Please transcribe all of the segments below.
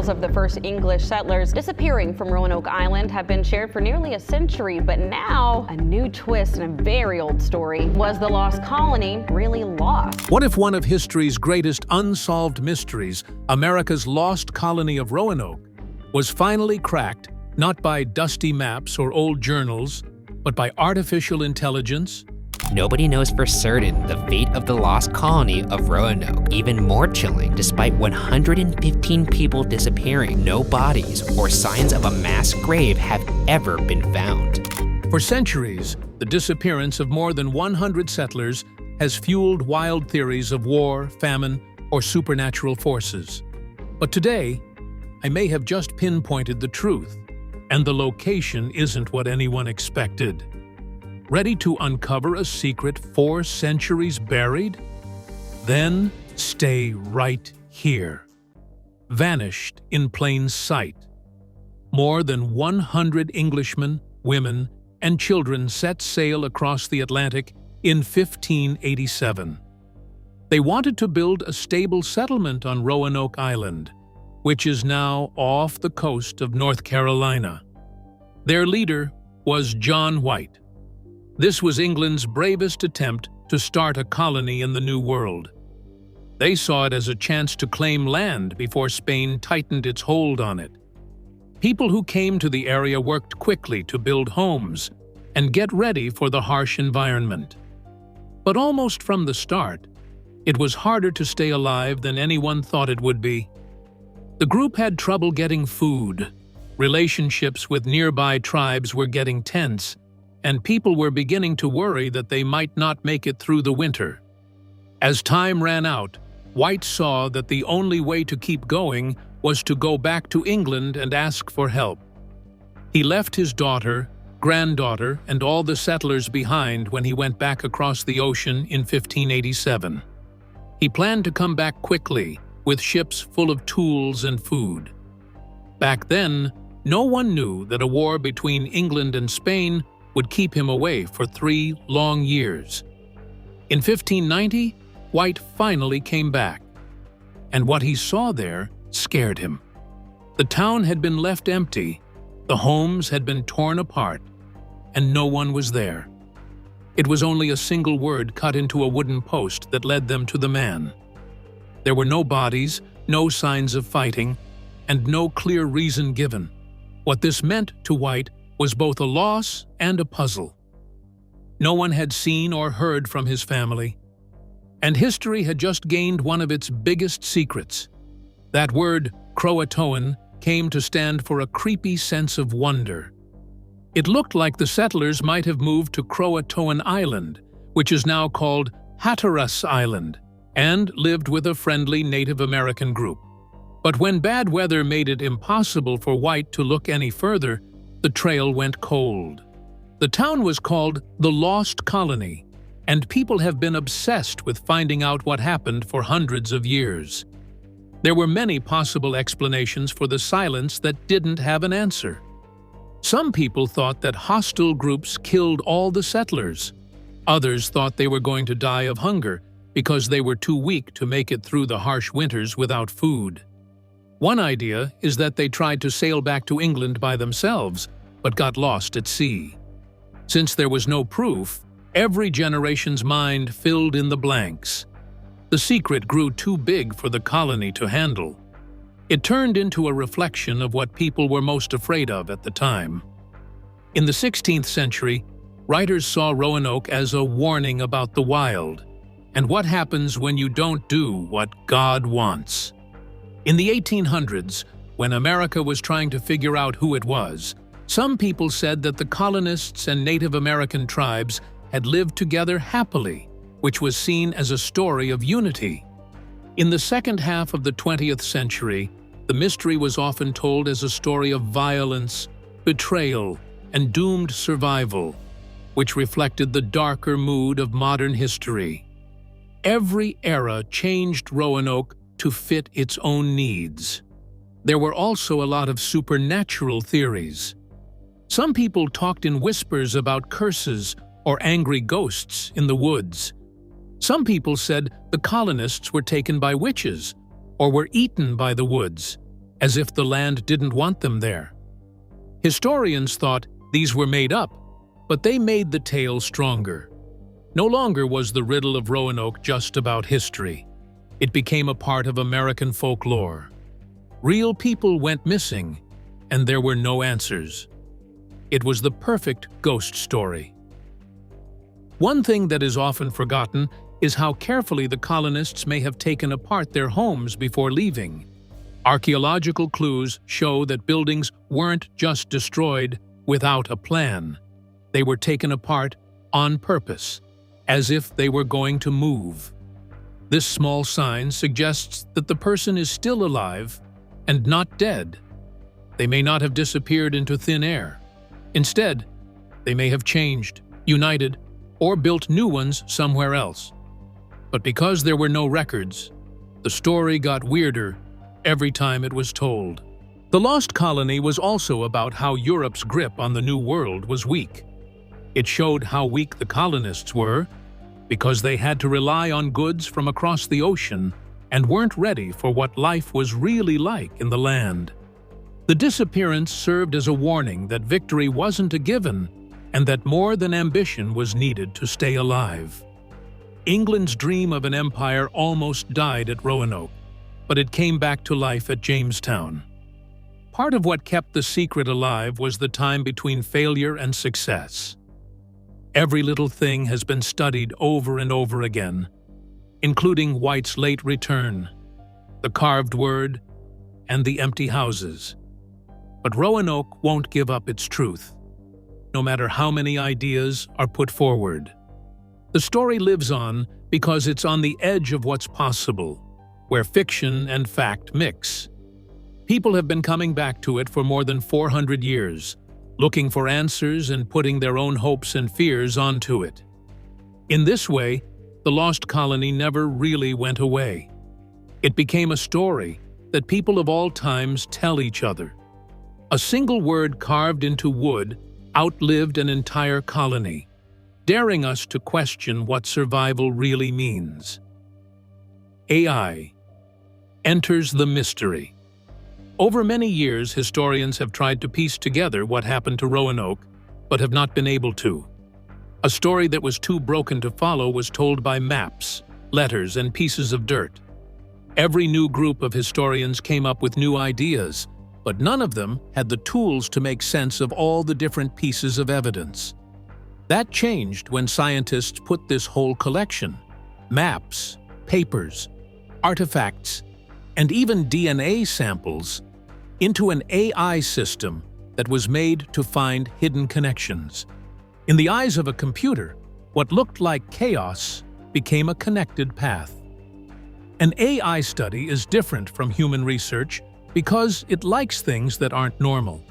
tales of the first English settlers disappearing from Roanoke Island have been shared for nearly a century, but now a new twist in a very old story. Was the Lost Colony really lost? What if one of history's greatest unsolved mysteries, America's Lost Colony of Roanoke, was finally cracked, not by dusty maps or old journals, but by artificial intelligence? Nobody knows for certain the fate of the Lost Colony of Roanoke. Even more chilling, despite 115 people disappearing, no bodies or signs of a mass grave have ever been found. For centuries, the disappearance of more than 100 settlers has fueled wild theories of war, famine, or supernatural forces. But today, I may have just pinpointed the truth, and the location isn't what anyone expected. Ready to uncover a secret 4 centuries buried? Then stay right here. Vanished in plain sight. More than 100 Englishmen, women, and children set sail across the Atlantic in 1587. They wanted to build a stable settlement on Roanoke Island, which is now off the coast of North Carolina. Their leader was John White. This was England's bravest attempt to start a colony in the New World. They saw it as a chance to claim land before Spain tightened its hold on it. People who came to the area worked quickly to build homes and get ready for the harsh environment. But almost from the start, it was harder to stay alive than anyone thought it would be. The group had trouble getting food, relationships with nearby tribes were getting tense, and people were beginning to worry that they might not make it through the winter. As time ran out, White saw that the only way to keep going was to go back to England and ask for help. He left his daughter, granddaughter, and all the settlers behind when he went back across the ocean in 1587. He planned to come back quickly, with ships full of tools and food. Back then, no one knew that a war between England and Spain would keep him away for 3 long years. In 1590, White finally came back, and what he saw there scared him. The town had been left empty, the homes had been torn apart, and no one was there. It was only a single word cut into a wooden post that led them to the man. There were no bodies, no signs of fighting, and no clear reason given. What this meant to White was both a loss and a puzzle. No one had seen or heard from his family, and history had just gained one of its biggest secrets. That word, Croatoan, came to stand for a creepy sense of wonder. It looked like the settlers might have moved to Croatoan Island, which is now called Hatteras Island, and lived with a friendly Native American group. But when bad weather made it impossible for White to look any further, the trail went cold. The town was called the Lost Colony, and people have been obsessed with finding out what happened for hundreds of years. There were many possible explanations for the silence that didn't have an answer. Some people thought that hostile groups killed all the settlers. Others thought they were going to die of hunger because they were too weak to make it through the harsh winters without food. One idea is that they tried to sail back to England by themselves, but got lost at sea. Since there was no proof, every generation's mind filled in the blanks. The secret grew too big for the colony to handle. It turned into a reflection of what people were most afraid of at the time. In the 16th century, writers saw Roanoke as a warning about the wild, and what happens when you don't do what God wants. In the 1800s, when America was trying to figure out who it was, some people said that the colonists and Native American tribes had lived together happily, which was seen as a story of unity. In the second half of the 20th century, the mystery was often told as a story of violence, betrayal, and doomed survival, which reflected the darker mood of modern history. Every era changed Roanoke to fit its own needs. There were also a lot of supernatural theories. Some people talked in whispers about curses or angry ghosts in the woods. Some people said the colonists were taken by witches or were eaten by the woods, as if the land didn't want them there. Historians thought these were made up, but they made the tale stronger. No longer was the riddle of Roanoke just about history. It became a part of American folklore. Real people went missing, and there were no answers. It was the perfect ghost story. One thing that is often forgotten is how carefully the colonists may have taken apart their homes before leaving. Archaeological clues show that buildings weren't just destroyed without a plan. They were taken apart on purpose, as if they were going to move. This small sign suggests that the person is still alive and not dead. They may not have disappeared into thin air. Instead, they may have changed, united, or built new ones somewhere else. But because there were no records, the story got weirder every time it was told. The Lost Colony was also about how Europe's grip on the New World was weak. It showed how weak the colonists were because they had to rely on goods from across the ocean and weren't ready for what life was really like in the land. The disappearance served as a warning that victory wasn't a given and that more than ambition was needed to stay alive. England's dream of an empire almost died at Roanoke, but it came back to life at Jamestown. Part of what kept the secret alive was the time between failure and success. Every little thing has been studied over and over again, including White's late return, the carved word, and the empty houses. But Roanoke won't give up its truth, no matter how many ideas are put forward. The story lives on because it's on the edge of what's possible, where fiction and fact mix. People have been coming back to it for more than 400 years, looking for answers and putting their own hopes and fears onto it. In this way, the Lost Colony never really went away. It became a story that people of all times tell each other. A single word carved into wood outlived an entire colony, daring us to question what survival really means. AI enters the mystery. Over many years, historians have tried to piece together what happened to Roanoke, but have not been able to. A story that was too broken to follow was told by maps, letters, and pieces of dirt. Every new group of historians came up with new ideas, but none of them had the tools to make sense of all the different pieces of evidence. That changed when scientists put this whole collection, maps, papers, artifacts, and even DNA samples, into an AI system that was made to find hidden connections. In the eyes of a computer, what looked like chaos became a connected path. An AI study is different from human research because it likes things that aren't normal.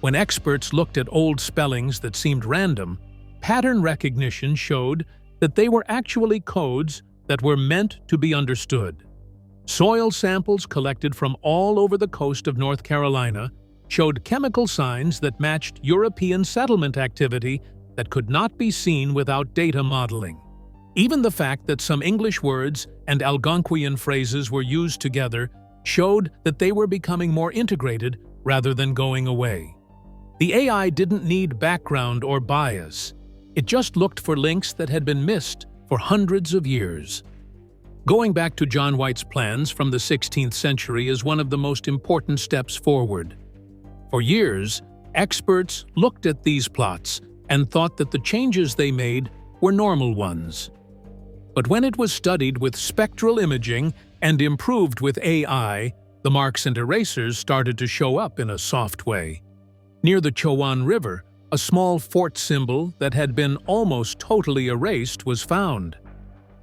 When experts looked at old spellings that seemed random, pattern recognition showed that they were actually codes that were meant to be understood. Soil samples collected from all over the coast of North Carolina showed chemical signs that matched European settlement activity that could not be seen without data modeling. Even the fact that some English words and Algonquian phrases were used together showed that they were becoming more integrated rather than going away. The AI didn't need background or bias. It just looked for links that had been missed for hundreds of years. Going back to John White's plans from the 16th century is one of the most important steps forward. For years, experts looked at these plots and thought that the changes they made were normal ones. But when it was studied with spectral imaging and improved with AI, the marks and erasers started to show up in a soft way. Near the Chowan River, a small fort symbol that had been almost totally erased was found.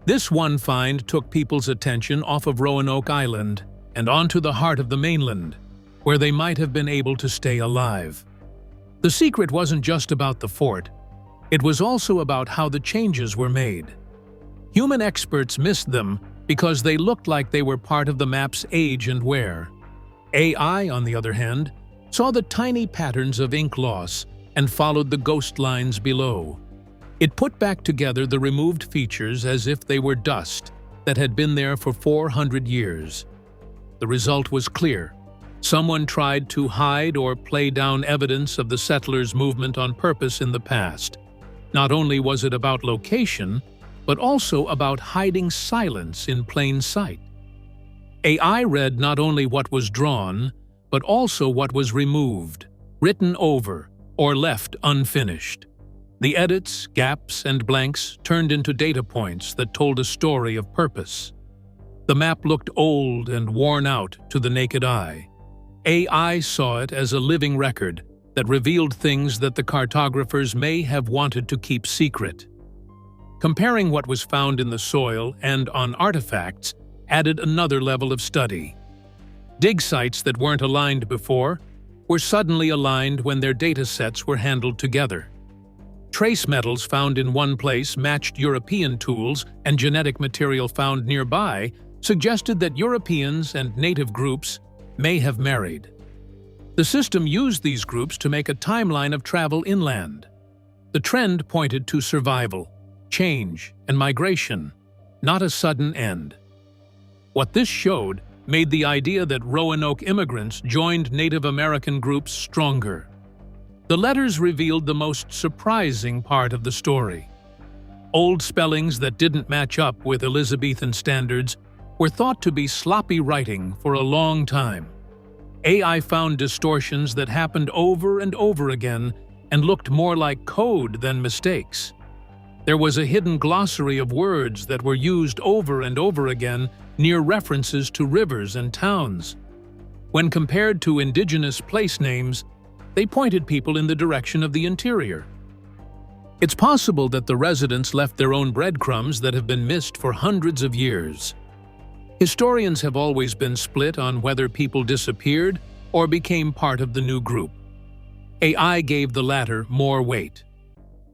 This one find took people's attention off of Roanoke Island and onto the heart of the mainland, where they might have been able to stay alive. The secret wasn't just about the fort. It was also about how the changes were made. Human experts missed them because they looked like they were part of the map's age and wear. AI, on the other hand, saw the tiny patterns of ink loss and followed the ghost lines below. It put back together the removed features as if they were dust that had been there for 400 years. The result was clear. Someone tried to hide or play down evidence of the settlers' movement on purpose in the past. Not only was it about location, but also about hiding silence in plain sight. AI read not only what was drawn, but also what was removed, written over, or left unfinished. The edits, gaps, and blanks turned into data points that told a story of purpose. The map looked old and worn out to the naked eye. AI saw it as a living record that revealed things that the cartographers may have wanted to keep secret. Comparing what was found in the soil and on artifacts added another level of study. Dig sites that weren't aligned before were suddenly aligned when their data sets were handled together. Trace metals found in one place matched European tools, and genetic material found nearby suggested that Europeans and native groups may have married. The system used these groups to make a timeline of travel inland. The trend pointed to survival, change, and migration, not a sudden end. What this showed made the idea that Roanoke immigrants joined Native American groups stronger. The letters revealed the most surprising part of the story. Old spellings that didn't match up with Elizabethan standards were thought to be sloppy writing for a long time. AI found distortions that happened over and over again and looked more like code than mistakes. There was a hidden glossary of words that were used over and over again near references to rivers and towns. When compared to indigenous place names, they pointed people in the direction of the interior. It's possible that the residents left their own breadcrumbs that have been missed for hundreds of years. Historians have always been split on whether people disappeared or became part of the new group. AI gave the latter more weight.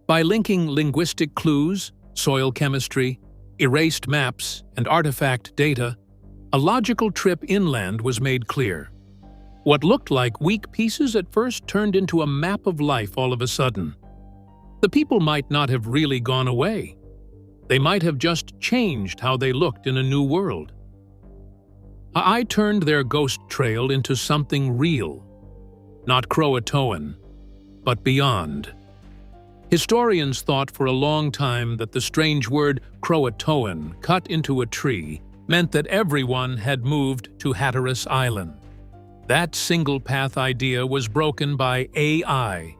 By linking linguistic clues, soil chemistry, erased maps, and artifact data, a logical trip inland was made clear. What looked like weak pieces at first turned into a map of life all of a sudden. The people might not have really gone away. They might have just changed how they looked in a new world. AI turned their ghost trail into something real, not Croatoan, but beyond. Historians thought for a long time that the strange word Croatoan, cut into a tree, meant that everyone had moved to Hatteras Island. That single-path idea was broken by AI.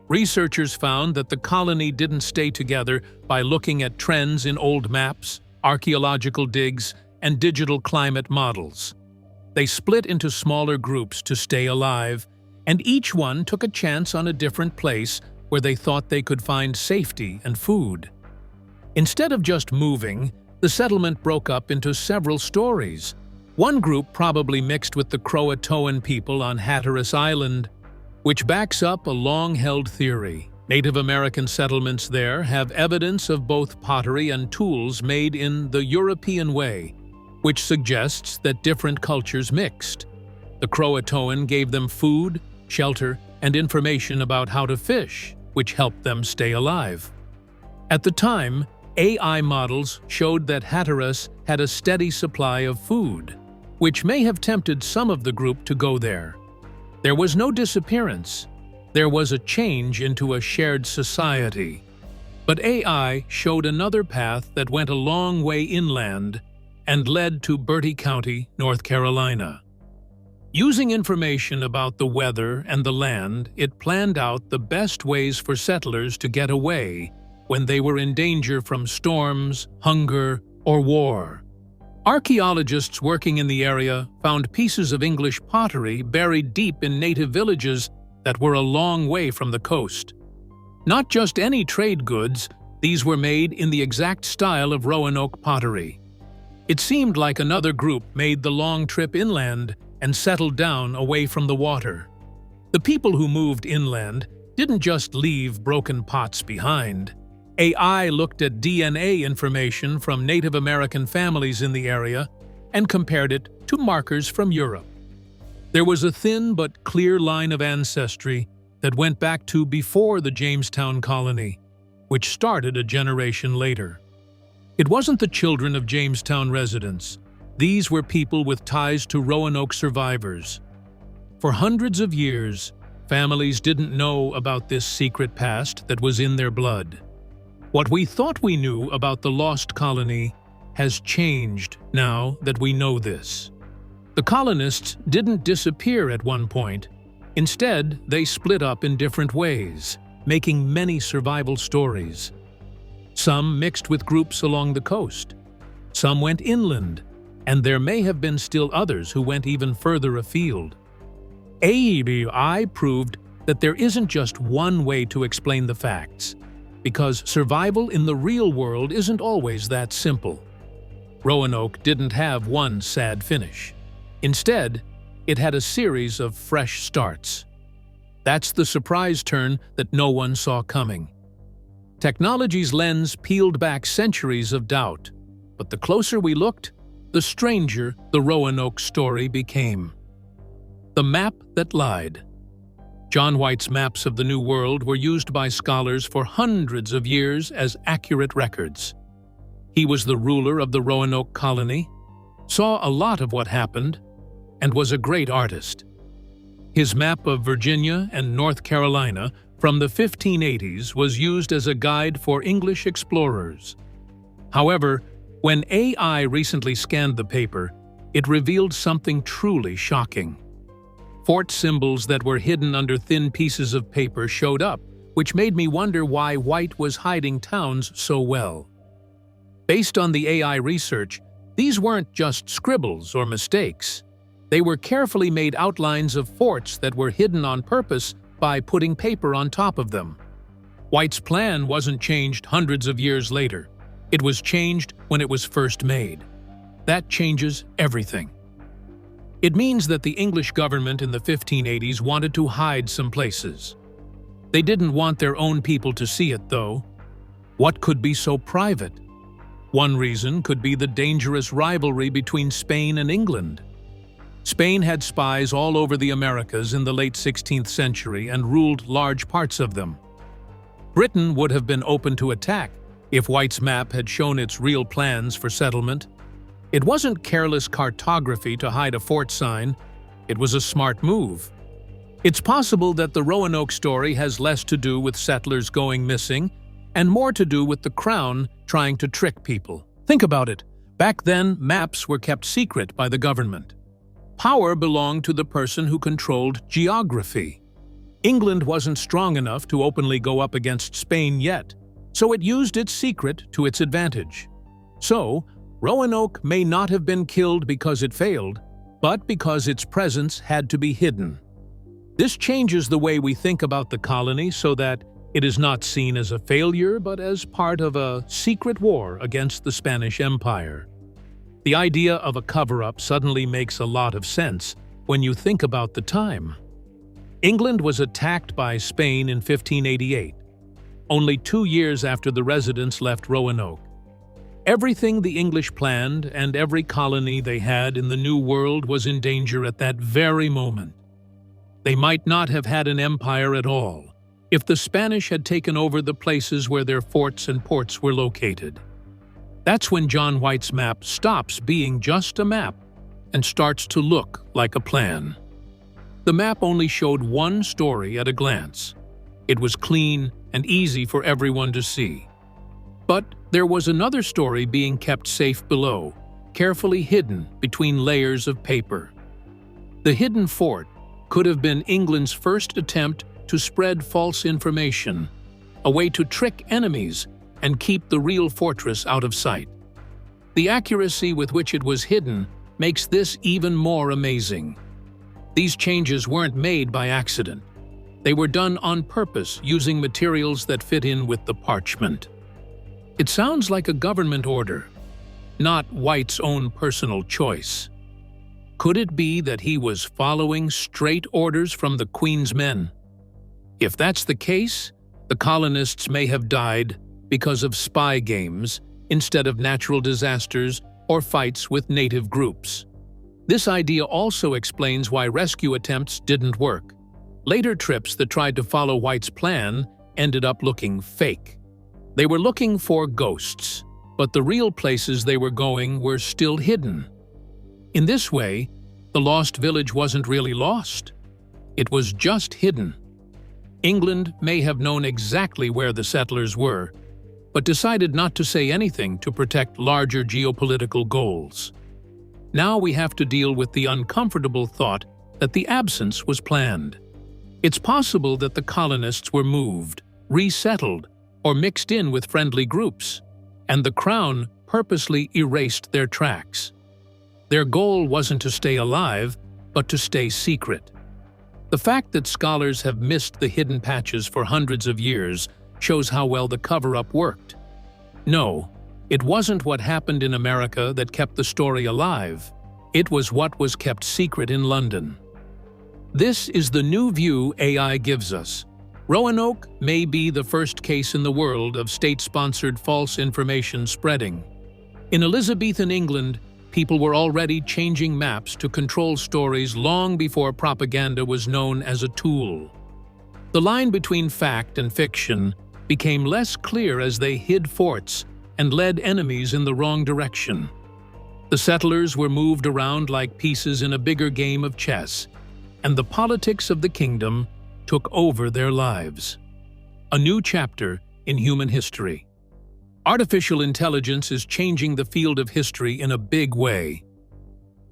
Researchers found that the colony didn't stay together by looking at trends in old maps, archaeological digs, and digital climate models. They split into smaller groups to stay alive, and each one took a chance on a different place where they thought they could find safety and food. Instead of just moving, the settlement broke up into several stories. One group probably mixed with the Croatoan people on Hatteras Island, which backs up a long-held theory. Native American settlements there have evidence of both pottery and tools made in the European way, which suggests that different cultures mixed. The Croatoan gave them food, shelter, and information about how to fish, which helped them stay alive. At the time, AI models showed that Hatteras had a steady supply of food, which may have tempted some of the group to go there. There was no disappearance. There was a change into a shared society. But AI showed another path that went a long way inland and led to Bertie County, North Carolina. Using information about the weather and the land, it planned out the best ways for settlers to get away when they were in danger from storms, hunger, or war. Archaeologists working in the area found pieces of English pottery buried deep in native villages that were a long way from the coast. Not just any trade goods, these were made in the exact style of Roanoke pottery. It seemed like another group made the long trip inland and settled down away from the water. The people who moved inland didn't just leave broken pots behind. AI looked at DNA information from Native American families in the area and compared it to markers from Europe. There was a thin but clear line of ancestry that went back to before the Jamestown colony, which started a generation later. It wasn't the children of Jamestown residents. These were people with ties to Roanoke survivors. For hundreds of years, families didn't know about this secret past that was in their blood. What we thought we knew about the Lost Colony has changed now that we know this. The colonists didn't disappear at one point. Instead, they split up in different ways, making many survival stories. Some mixed with groups along the coast. Some went inland, and there may have been still others who went even further afield. AEBI proved that there isn't just one way to explain the facts, because survival in the real world isn't always that simple. Roanoke didn't have one sad finish. Instead, it had a series of fresh starts. That's the surprise turn that no one saw coming. Technology's lens peeled back centuries of doubt, but the closer we looked, the stranger the Roanoke story became. The map that lied. John White's maps of the New World were used by scholars for hundreds of years as accurate records. He was the ruler of the Roanoke colony, saw a lot of what happened, and was a great artist. His map of Virginia and North Carolina from the 1580s was used as a guide for English explorers. However, when AI recently scanned the paper, it revealed something truly shocking. Fort symbols that were hidden under thin pieces of paper showed up, which made me wonder why White was hiding towns so well. Based on the AI research, these weren't just scribbles or mistakes. They were carefully made outlines of forts that were hidden on purpose by putting paper on top of them. White's plan wasn't changed hundreds of years later. It was changed when it was first made. That changes everything. It means that the English government in the 1580s wanted to hide some places. They didn't want their own people to see it, though. What could be so private? One reason could be the dangerous rivalry between Spain and England. Spain had spies all over the Americas in the late 16th century and ruled large parts of them. Britain would have been open to attack if White's map had shown its real plans for settlement. It wasn't careless cartography to hide a fort sign. It was a smart move. It's possible that the Roanoke story has less to do with settlers going missing and more to do with the crown trying to trick people. Think about it. Back then, maps were kept secret by the government. Power belonged to the person who controlled geography. England wasn't strong enough to openly go up against Spain yet, so it used its secret to its advantage. So, Roanoke may not have been killed because it failed, but because its presence had to be hidden. This changes the way we think about the colony so that it is not seen as a failure but as part of a secret war against the Spanish Empire. The idea of a cover-up suddenly makes a lot of sense when you think about the time. England was attacked by Spain in 1588, only 2 years after the residents left Roanoke. Everything the English planned and every colony they had in the New World was in danger at that very moment. They might not have had an empire at all if the Spanish had taken over the places where their forts and ports were located. That's when John White's map stops being just a map and starts to look like a plan. The map only showed one story at a glance. It was clean and easy for everyone to see. But there was another story being kept safe below, carefully hidden between layers of paper. The hidden fort could have been England's first attempt to spread false information, a way to trick enemies and keep the real fortress out of sight. The accuracy with which it was hidden makes this even more amazing. These changes weren't made by accident. They were done on purpose using materials that fit in with the parchment. It sounds like a government order, not White's own personal choice. Could it be that he was following straight orders from the Queen's men? If that's the case, the colonists may have died because of spy games instead of natural disasters or fights with native groups. This idea also explains why rescue attempts didn't work. Later trips that tried to follow White's plan ended up looking fake. They were looking for ghosts, but the real places they were going were still hidden. In this way, the lost village wasn't really lost. It was just hidden. England may have known exactly where the settlers were, but decided not to say anything to protect larger geopolitical goals. Now we have to deal with the uncomfortable thought that the absence was planned. It's possible that the colonists were moved, resettled, or mixed in with friendly groups, and the Crown purposely erased their tracks. Their goal wasn't to stay alive, but to stay secret. The fact that scholars have missed the hidden patches for hundreds of years shows how well the cover-up worked. No, it wasn't what happened in America that kept the story alive. It was what was kept secret in London. This is the new view AI gives us. Roanoke may be the first case in the world of state-sponsored false information spreading. In Elizabethan England, people were already changing maps to control stories long before propaganda was known as a tool. The line between fact and fiction became less clear as they hid forts and led enemies in the wrong direction. The settlers were moved around like pieces in a bigger game of chess, and the politics of the kingdom took over their lives. A new chapter in human history. Artificial intelligence is changing the field of history in a big way.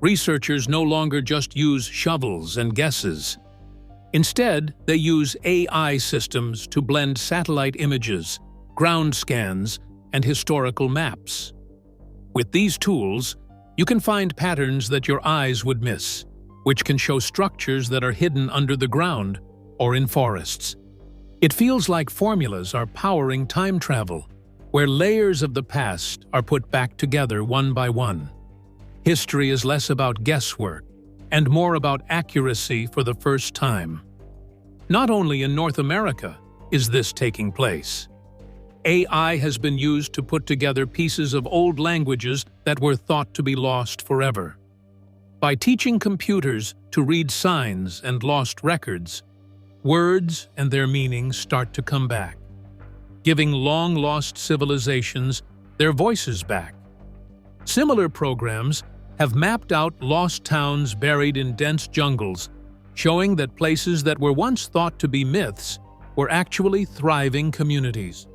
Researchers no longer just use shovels and guesses. Instead, they use AI systems to blend satellite images, ground scans, and historical maps. With these tools, you can find patterns that your eyes would miss, which can show structures that are hidden under the ground or in forests. It feels like formulas are powering time travel, where layers of the past are put back together one by one. History is less about guesswork and more about accuracy for the first time. Not only in North America is this taking place. AI has been used to put together pieces of old languages that were thought to be lost forever. By teaching computers to read signs and lost records, words and their meanings start to come back, giving long-lost civilizations their voices back. Similar programs have mapped out lost towns buried in dense jungles, showing that places that were once thought to be myths were actually thriving communities.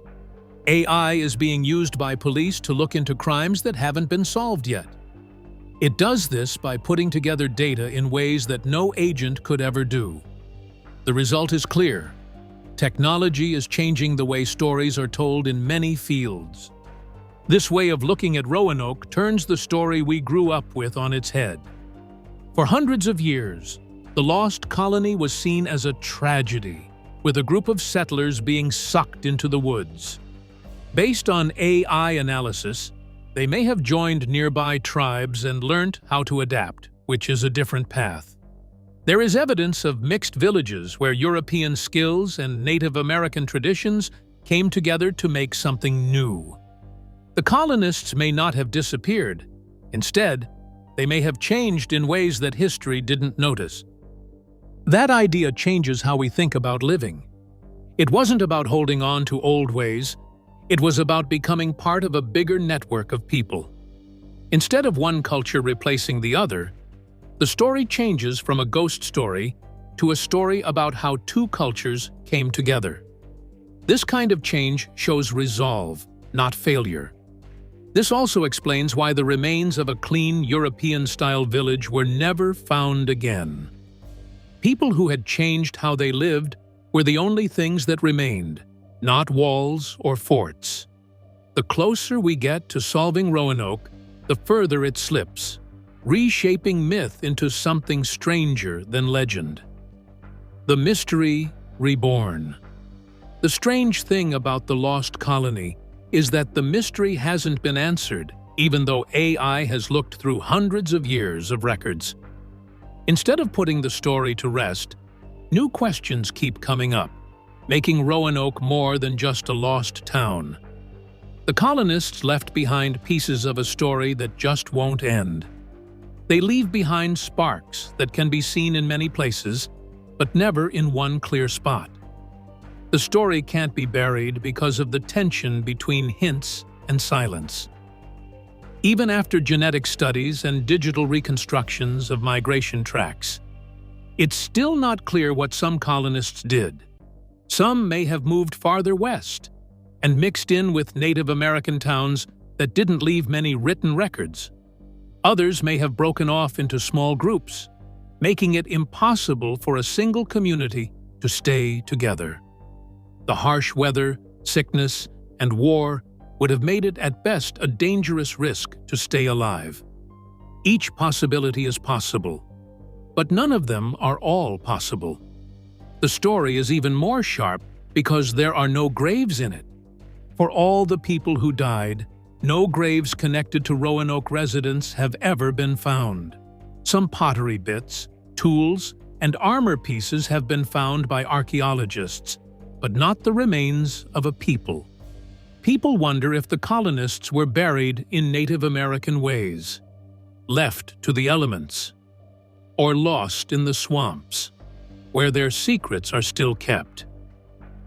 AI is being used by police to look into crimes that haven't been solved yet. It does this by putting together data in ways that no agent could ever do. The result is clear. Technology is changing the way stories are told in many fields. This way of looking at Roanoke turns the story we grew up with on its head. For hundreds of years, the Lost Colony was seen as a tragedy, with a group of settlers being sucked into the woods. Based on AI analysis, they may have joined nearby tribes and learned how to adapt, which is a different path. There is evidence of mixed villages where European skills and Native American traditions came together to make something new. The colonists may not have disappeared. Instead, they may have changed in ways that history didn't notice. That idea changes how we think about living. It wasn't about holding on to old ways. It was about becoming part of a bigger network of people. Instead of one culture replacing the other, the story changes from a ghost story to a story about how two cultures came together. This kind of change shows resolve, not failure. This also explains why the remains of a clean European-style village were never found again. People who had changed how they lived were the only things that remained, not walls or forts. The closer we get to solving Roanoke, the further it slips, reshaping myth into something stranger than legend. The mystery reborn. The strange thing about the Lost Colony is that the mystery hasn't been answered, even though AI has looked through hundreds of years of records. Instead of putting the story to rest, new questions keep coming up, making Roanoke more than just a lost town. The colonists left behind pieces of a story that just won't end. They leave behind sparks that can be seen in many places, but never in one clear spot. The story can't be buried because of the tension between hints and silence. Even after genetic studies and digital reconstructions of migration tracks, It's still not clear what some colonists did. Some may have moved farther west and mixed in with Native American towns that didn't leave many written records. Others may have broken off into small groups, making it impossible for a single community to stay together. The harsh weather, sickness, and war would have made it at best a dangerous risk to stay alive. Each possibility is possible, but none of them are all possible. The story is even more sharp because there are no graves in it. For all the people who died, no graves connected to Roanoke residents have ever been found. Some pottery bits, tools, and armor pieces have been found by archaeologists, but not the remains of a people. People wonder if the colonists were buried in Native American ways, left to the elements, or lost in the swamps, where their secrets are still kept.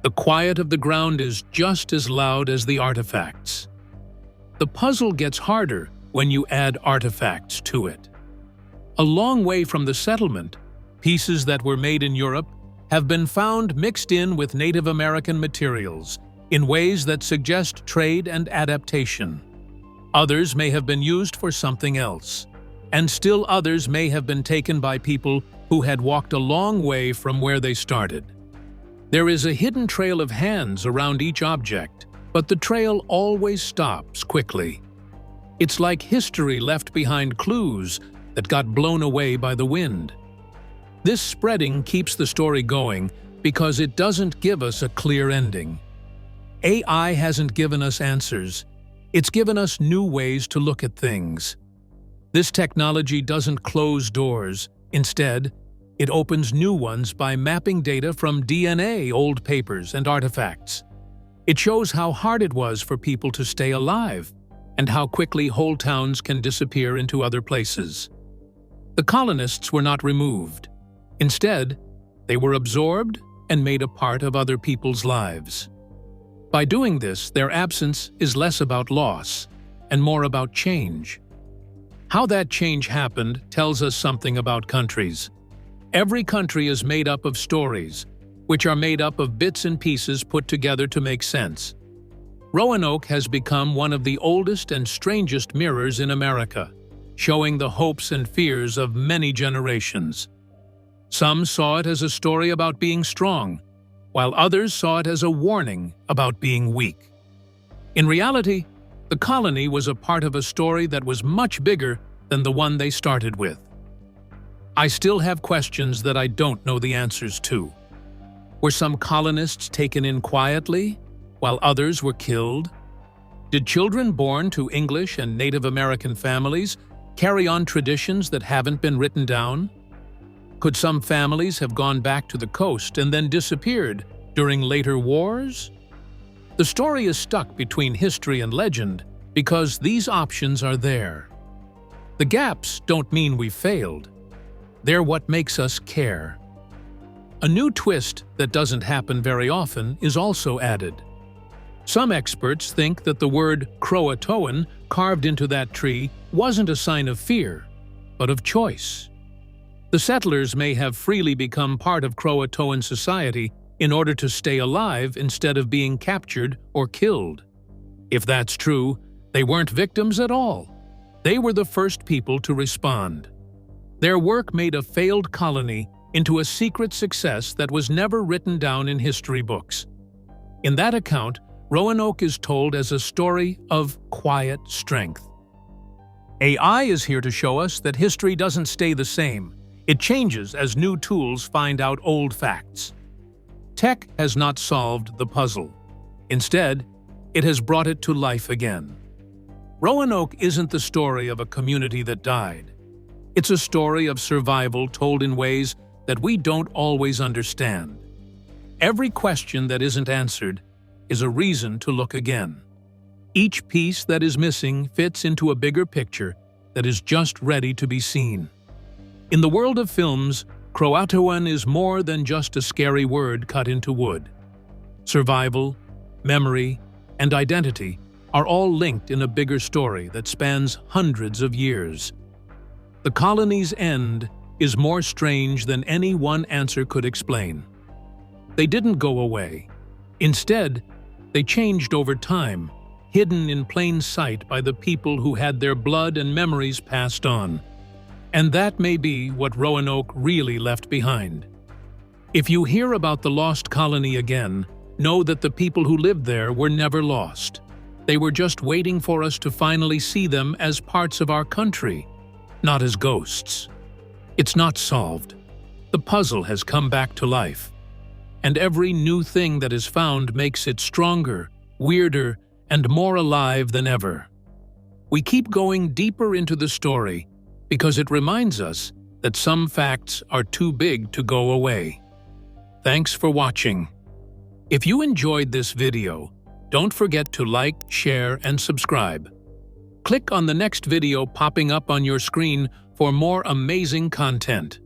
The quiet of the ground is just as loud as the artifacts. The puzzle gets harder when you add artifacts to it. A long way from the settlement, pieces that were made in Europe have been found mixed in with Native American materials in ways that suggest trade and adaptation. Others may have been used for something else, and still others may have been taken by people who had walked a long way from where they started. There is a hidden trail of hands around each object, but the trail always stops quickly. It's like history left behind clues that got blown away by the wind. This spreading keeps the story going because it doesn't give us a clear ending. AI hasn't given us answers. It's given us new ways to look at things. This technology doesn't close doors. Instead, it opens new ones by mapping data from DNA, old papers, and artifacts. It shows how hard it was for people to stay alive and how quickly whole towns can disappear into other places. The colonists were not removed. Instead, they were absorbed and made a part of other people's lives. By doing this, their absence is less about loss and more about change. How that change happened tells us something about countries. Every country is made up of stories, which are made up of bits and pieces put together to make sense. Roanoke has become one of the oldest and strangest mirrors in America, showing the hopes and fears of many generations. Some saw it as a story about being strong, while others saw it as a warning about being weak. In reality, the colony was a part of a story that was much bigger than the one they started with. I still have questions that I don't know the answers to. Were some colonists taken in quietly, while others were killed? Did children born to English and Native American families carry on traditions that haven't been written down? Could some families have gone back to the coast and then disappeared during later wars? The story is stuck between history and legend because these options are there. The gaps don't mean we failed. They're what makes us care. A new twist that doesn't happen very often is also added. Some experts think that the word Croatoan carved into that tree wasn't a sign of fear, but of choice. The settlers may have freely become part of Croatoan society in order to stay alive instead of being captured or killed. If that's true, they weren't victims at all. They were the first people to respond. Their work made a failed colony into a secret success that was never written down in history books. In that account, Roanoke is told as a story of quiet strength. AI is here to show us that history doesn't stay the same. It changes as new tools find out old facts. Tech has not solved the puzzle. Instead, it has brought it to life again. Roanoke isn't the story of a community that died. It's a story of survival told in ways that we don't always understand. Every question that isn't answered is a reason to look again. Each piece that is missing fits into a bigger picture that is just ready to be seen. In the world of films, Croatoan is more than just a scary word cut into wood. Survival, memory, and identity are all linked in a bigger story that spans hundreds of years. The colony's end is more strange than any one answer could explain. They didn't go away. Instead, they changed over time, hidden in plain sight by the people who had their blood and memories passed on. And that may be what Roanoke really left behind. If you hear about the Lost Colony again, know that the people who lived there were never lost. They were just waiting for us to finally see them as parts of our country, not as ghosts. It's not solved. The puzzle has come back to life. And every new thing that is found makes it stronger, weirder, and more alive than ever. We keep going deeper into the story because it reminds us that some facts are too big to go away. Thanks for watching. If you enjoyed this video, don't forget to like, share, and subscribe. Click on the next video popping up on your screen for more amazing content.